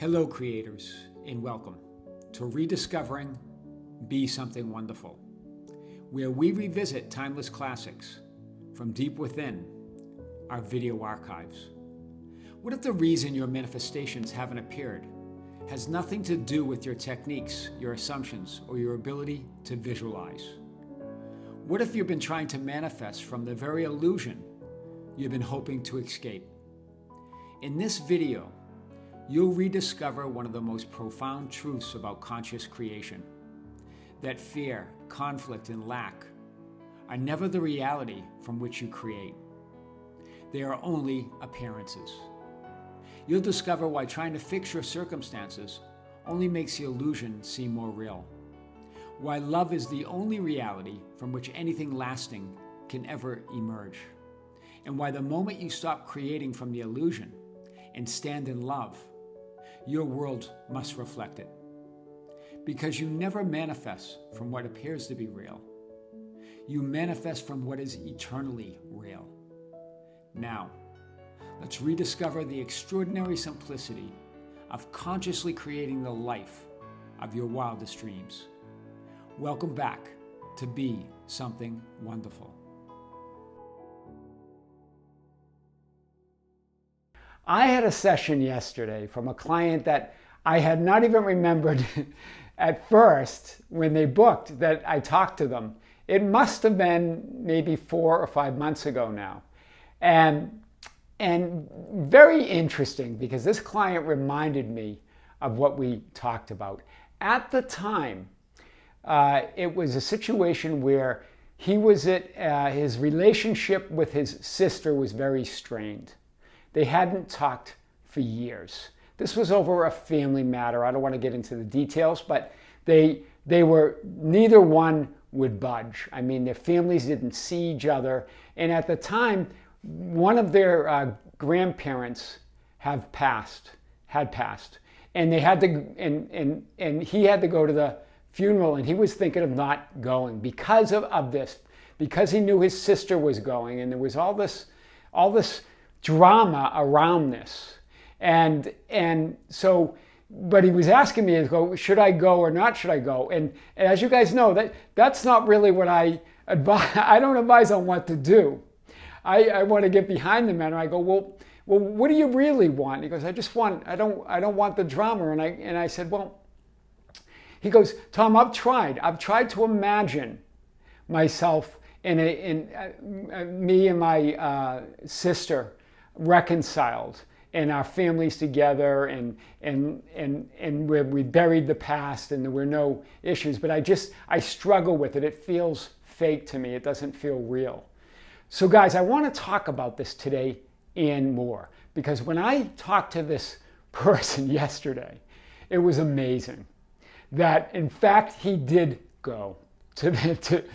Hello, creators, and welcome to Rediscovering Be Something Wonderful, where we revisit timeless classics from deep within our video archives. What if the reason your manifestations haven't appeared has nothing to do with your techniques, your assumptions, or your ability to visualize? What if you've been trying to manifest from the very illusion you've been hoping to escape? In this video, you'll rediscover one of the most profound truths about conscious creation: that fear, conflict, and lack are never the reality from which you create. They are only appearances. You'll discover why trying to fix your circumstances only makes the illusion seem more real. Why love is the only reality from which anything lasting can ever emerge. And why the moment you stop creating from the illusion and stand in love, your world must reflect it. Because you never manifest from what appears to be real. You manifest from what is eternally real. Now, let's rediscover the extraordinary simplicity of consciously creating the life of your wildest dreams. Welcome back to Be Something Wonderful. I had a session yesterday from a client that I had not even remembered at first when they booked that I talked to them. It must have been maybe 4 or 5 months ago now. And very interesting, because this client reminded me of what we talked about. At the time, it was a situation where he was his relationship with his sister was very strained. They hadn't talked for years. This was over a family matter. I don't want to get into the details, but they were, neither one would budge. I mean, their families didn't see each other. And at the time, one of their grandparents had passed. And they had to, and he had to go to the funeral, and he was thinking of not going because of this, because he knew his sister was going, and there was all this drama around this. And so, but he was asking me, should I go or not should I go? And as you guys know, that's not really what I advise. I don't advise on what to do. I want to get behind the man, and I go, well, what do you really want? He goes, I don't want the drama. And I said, well, he goes, Tom, I've tried to imagine myself in me and my sister reconciled, and our families together, and where we buried the past and there were no issues. But I struggle with it. It feels fake to me. It doesn't feel real. So guys, I want to talk about this today and more, because when I talked to this person yesterday, it was amazing that in fact he did go to the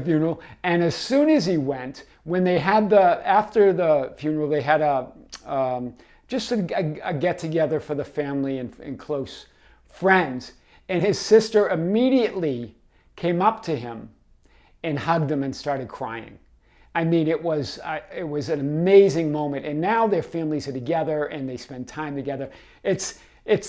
funeral. And as soon as he went, when they had after the funeral, they had just a get together for the family and close friends. And his sister immediately came up to him and hugged him and started crying. I mean, it was an amazing moment. And now their families are together and they spend time together. It's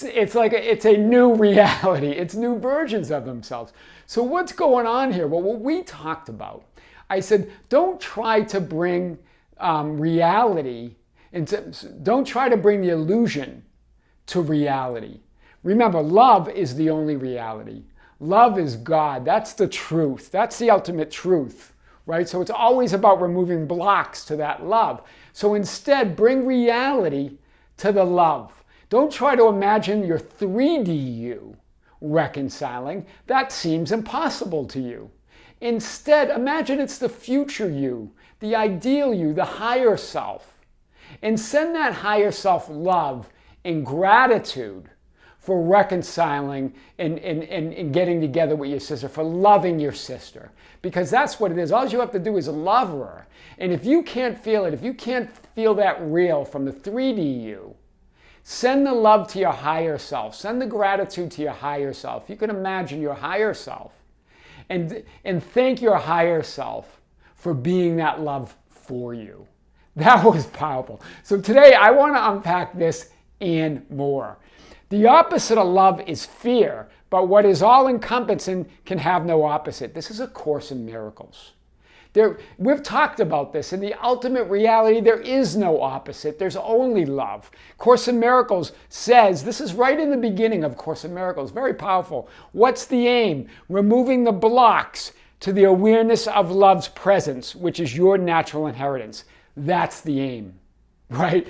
a new reality. It's new versions of themselves. So what's going on here? Well, what we talked about, I said, don't try to bring reality, don't try to bring the illusion to reality. Remember, love is the only reality. Love is God. That's the truth. That's the ultimate truth, right? So it's always about removing blocks to that love. So instead, bring reality to the love. Don't try to imagine your 3D you reconciling. That seems impossible to you. Instead, imagine it's the future you, the ideal you, the higher self. And send that higher self love and gratitude for reconciling and getting together with your sister, for loving your sister. Because that's what it is. All you have to do is love her. And if you can't feel it, if you can't feel that real from the 3D you, send the love to your higher self. Send the gratitude to your higher self. You can imagine your higher self. And thank your higher self for being that love for you. That was powerful. So today I want to unpack this and more. The opposite of love is fear, but what is all-encompassing can have no opposite. This is A Course in Miracles. We've talked about this. In the ultimate reality, there is no opposite. There's only love. Course in Miracles says, this is right in the beginning of Course in Miracles, very powerful. What's the aim? Removing the blocks to the awareness of love's presence, which is your natural inheritance. That's the aim. Right?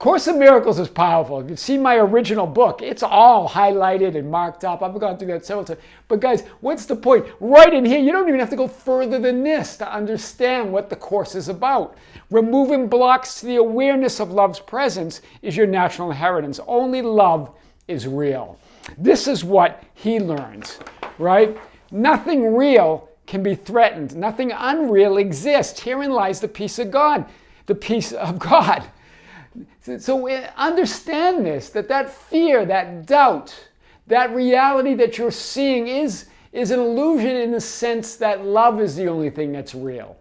Course in Miracles is powerful. If you've seen my original book, it's all highlighted and marked up. I've gone through that several times. But guys, what's the point? Right in here, you don't even have to go further than this to understand what the Course is about. Removing blocks to the awareness of love's presence is your natural inheritance. Only love is real. This is what he learns, right? Nothing real can be threatened. Nothing unreal exists. Herein lies the peace of God. The peace of God. So understand this, that fear, that doubt, that reality that you're seeing is an illusion in the sense that love is the only thing that's real.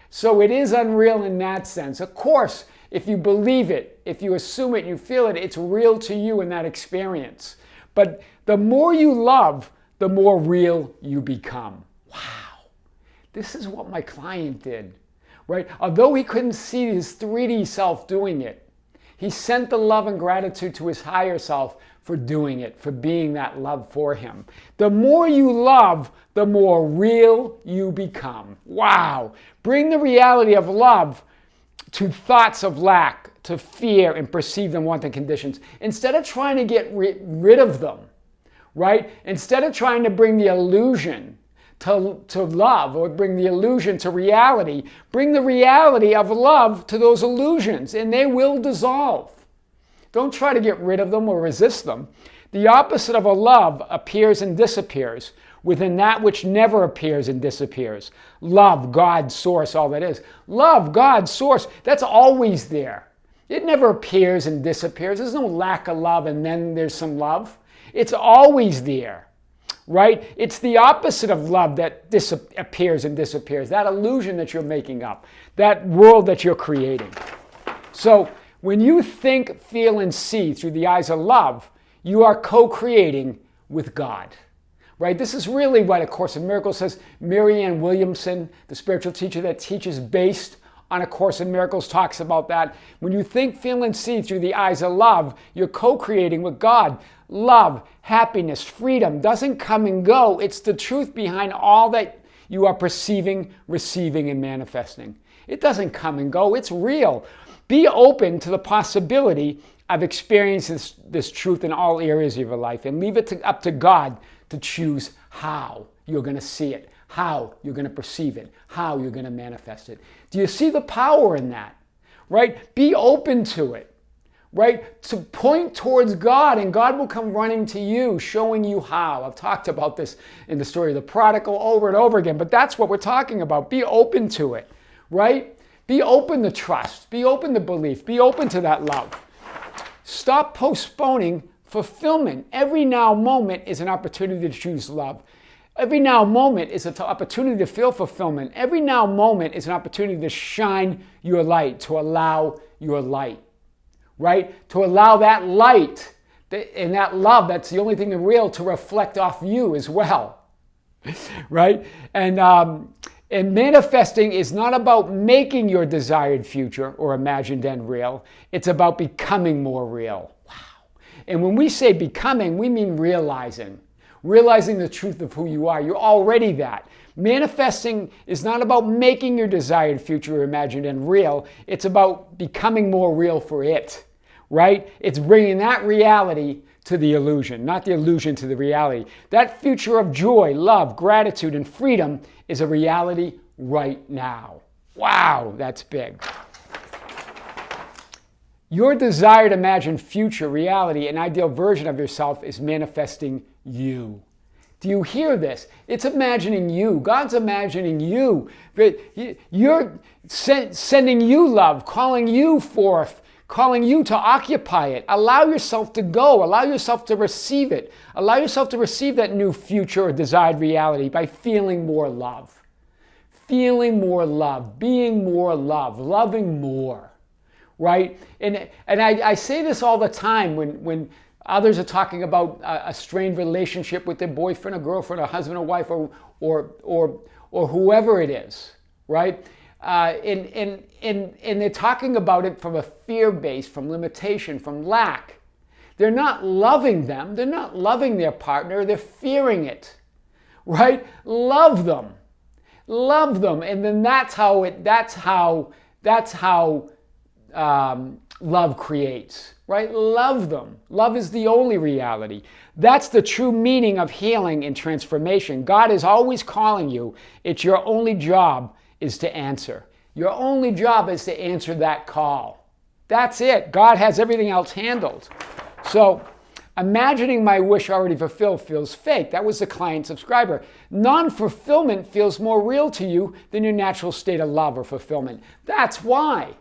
So it is unreal in that sense. Of course, if you believe it, if you assume it, you feel it, it's real to you in that experience. But the more you love, the more real you become. Wow. This is what my client did. Right? Although he couldn't see his 3D self doing it, he sent the love and gratitude to his higher self for doing it, for being that love for him. The more you love, the more real you become. Wow! Bring the reality of love to thoughts of lack, to fear, and perceived and wanted conditions. Instead of trying to get rid of them, right? Instead of trying to bring the illusion to love, or bring the illusion to reality, bring the reality of love to those illusions, and they will dissolve. Don't try to get rid of them or resist them. The opposite of a love appears and disappears within that which never appears and disappears. Love, God, source, all that is. Love, God, source, that's always there. It never appears and disappears. There's no lack of love and then there's some love. It's always there. Right? It's the opposite of love that appears and disappears. That illusion that you're making up. That world that you're creating. So when you think, feel, and see through the eyes of love, you are co-creating with God. Right? This is really what A Course in Miracles says. Marianne Williamson, the spiritual teacher that teaches based on A Course in Miracles, talks about that. When you think, feel, and see through the eyes of love, you're co-creating with God. Love, happiness, freedom doesn't come and go. It's the truth behind all that you are perceiving, receiving, and manifesting. It doesn't come and go. It's real. Be open to the possibility of experiencing this truth in all areas of your life, and leave it up to God to choose how you're going to see it, how you're going to perceive it, how you're going to manifest it. Do you see the power in that? Right? Be open to it. Right? To point towards God, and God will come running to you, showing you how. I've talked about this in the story of the prodigal over and over again, but that's what we're talking about. Be open to it, right? Be open to trust. Be open to belief. Be open to that love. Stop postponing fulfillment. Every now moment is an opportunity to choose love. Every now moment is an opportunity to feel fulfillment. Every now moment is an opportunity to shine your light, to allow your light. Right? To allow that light and that love, that's the only thing that's real, to reflect off you as well. Right? And manifesting is not about making your desired future or imagined end real. It's about becoming more real. Wow. And when we say becoming, we mean realizing. Realizing the truth of who you are. You're already that. Manifesting is not about making your desired future or imagined end real. It's about becoming more real for it, right? It's bringing that reality to the illusion, not the illusion to the reality. That future of joy, love, gratitude, and freedom is a reality right now. Wow, that's big. Your desired imagined future, reality, an ideal version of yourself is manifesting you. Do you hear this? It's imagining you. God's imagining you. You're sending you love, calling you forth, calling you to occupy it. Allow yourself to go. Allow yourself to receive it. Allow yourself to receive that new future or desired reality by feeling more love. Feeling more love, being more love, loving more. right? And I say this all the time when others are talking about a strained relationship with their boyfriend or girlfriend or husband or wife or whoever it is, right? And they're talking about it from a fear base, from limitation, from lack. They're not loving them. They're not loving their partner. They're fearing it, right? Love them. Love them. And then that's how love creates, right? Love them. Love is the only reality. That's the true meaning of healing and transformation. God is always calling you. It's your only job is to answer. Your only job is to answer that call. That's it. God has everything else handled. So imagining my wish already fulfilled feels fake. That was the client subscriber. Non-fulfillment feels more real to you than your natural state of love or fulfillment. That's why,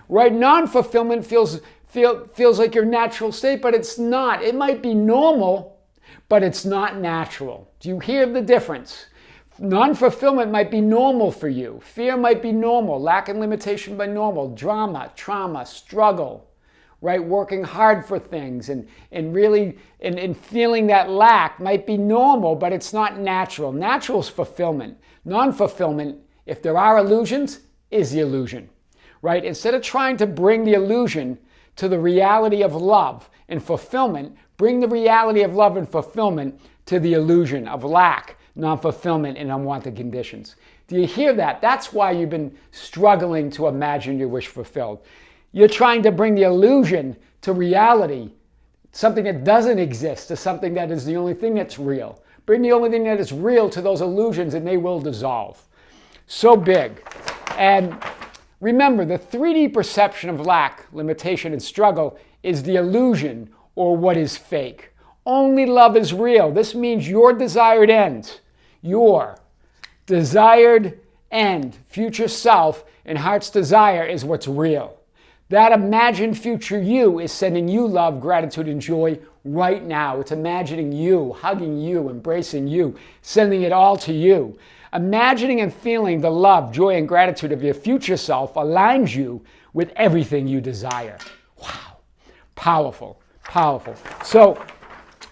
right? Non-fulfillment feels like your natural state, but it's not. It might be normal, but it's not natural. Do you hear the difference? Non-fulfillment might be normal for you. Fear might be normal. Lack and limitation might be normal. Drama, trauma, struggle, right? Working hard for things and really feeling that lack might be normal, but it's not natural. Natural is fulfillment. Non-fulfillment, if there are illusions, is the illusion, right? Instead of trying to bring the illusion to the reality of love and fulfillment, bring the reality of love and fulfillment to the illusion of lack, non-fulfillment, and unwanted conditions. Do you hear that? That's why you've been struggling to imagine your wish fulfilled. You're trying to bring the illusion to reality, something that doesn't exist, to something that is the only thing that's real. Bring the only thing that is real to those illusions and they will dissolve. So big. And remember, the 3D perception of lack, limitation, and struggle is the illusion or what is fake. Only love is real. This means your desired end, your desired end, future self, and heart's desire is what's real. That imagined future you is sending you love, gratitude, and joy right now. It's imagining you, hugging you, embracing you, sending it all to you. Imagining and feeling the love, joy, and gratitude of your future self aligns you with everything you desire. Wow. Powerful, powerful. So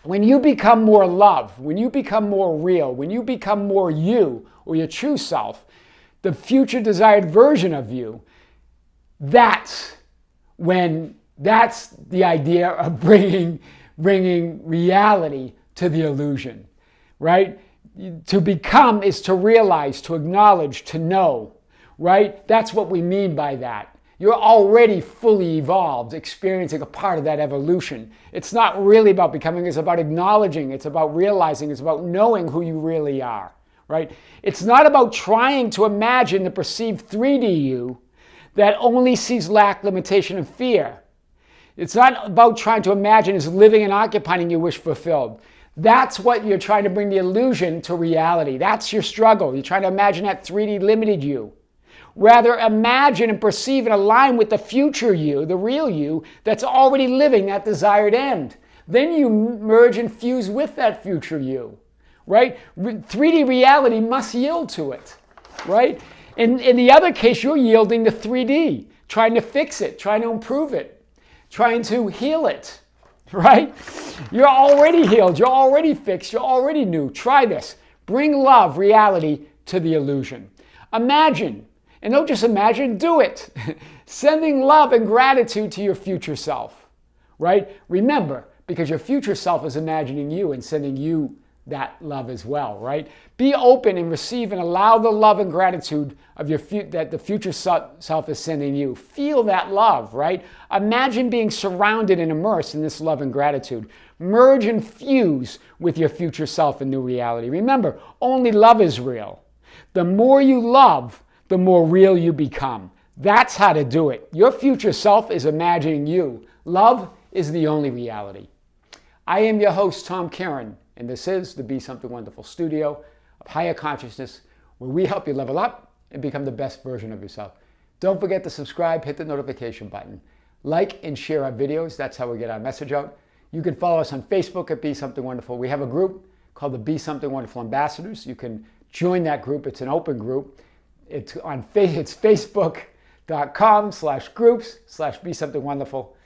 when you become more love, when you become more real, when you become more you or your true self, the future desired version of you, that's the idea of bringing reality to the illusion, right? To become is to realize, to acknowledge, to know, right? That's what we mean by that. You're already fully evolved, experiencing a part of that evolution. It's not really about becoming, it's about acknowledging, it's about realizing, it's about knowing who you really are, right? It's not about trying to imagine the perceived 3D you that only sees lack, limitation, and fear. It's not about trying to imagine as living and occupying your wish fulfilled. That's what you're trying to bring the illusion to reality. That's your struggle. You're trying to imagine that 3D limited you. Rather, imagine and perceive and align with the future you, the real you, that's already living that desired end. Then you merge and fuse with that future you, right? 3D reality must yield to it, right? In the other case, you're yielding to 3D, trying to fix it, trying to improve it, trying to heal it, right? You're already healed, you're already fixed, you're already new. Try this. Bring love, reality to the illusion. Imagine, and don't just imagine, do it. Sending love and gratitude to your future self, right? Remember, because your future self is imagining you and sending you that love as well, right? Be open and receive and allow the love and gratitude of that the future self is sending you. Feel that love, right? Imagine being surrounded and immersed in this love and gratitude. Merge and fuse with your future self in new reality. Remember, only love is real. The more you love, the more real you become. That's how to do it. Your future self is imagining you. Love is the only reality. I am your host, Tom Kearin, and this is the Be Something Wonderful studio of higher consciousness, where we help you level up and become the best version of yourself. Don't forget to subscribe, hit the notification button. Like and share our videos. That's how we get our message out. You can follow us on Facebook at Be Something Wonderful. We have a group called the Be Something Wonderful Ambassadors. You can join that group. It's an open group. It's Facebook.com/Be tomkearin.com/groups/be something wonderful.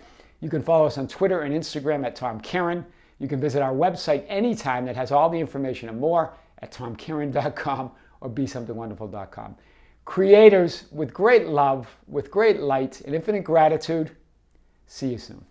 You can follow us on Twitter and Instagram at Tom Kearin. You can visit our website anytime that has all the information and more at tomkearin.com or besomethingwonderful.com. Creators with great love, with great light and infinite gratitude, see you soon.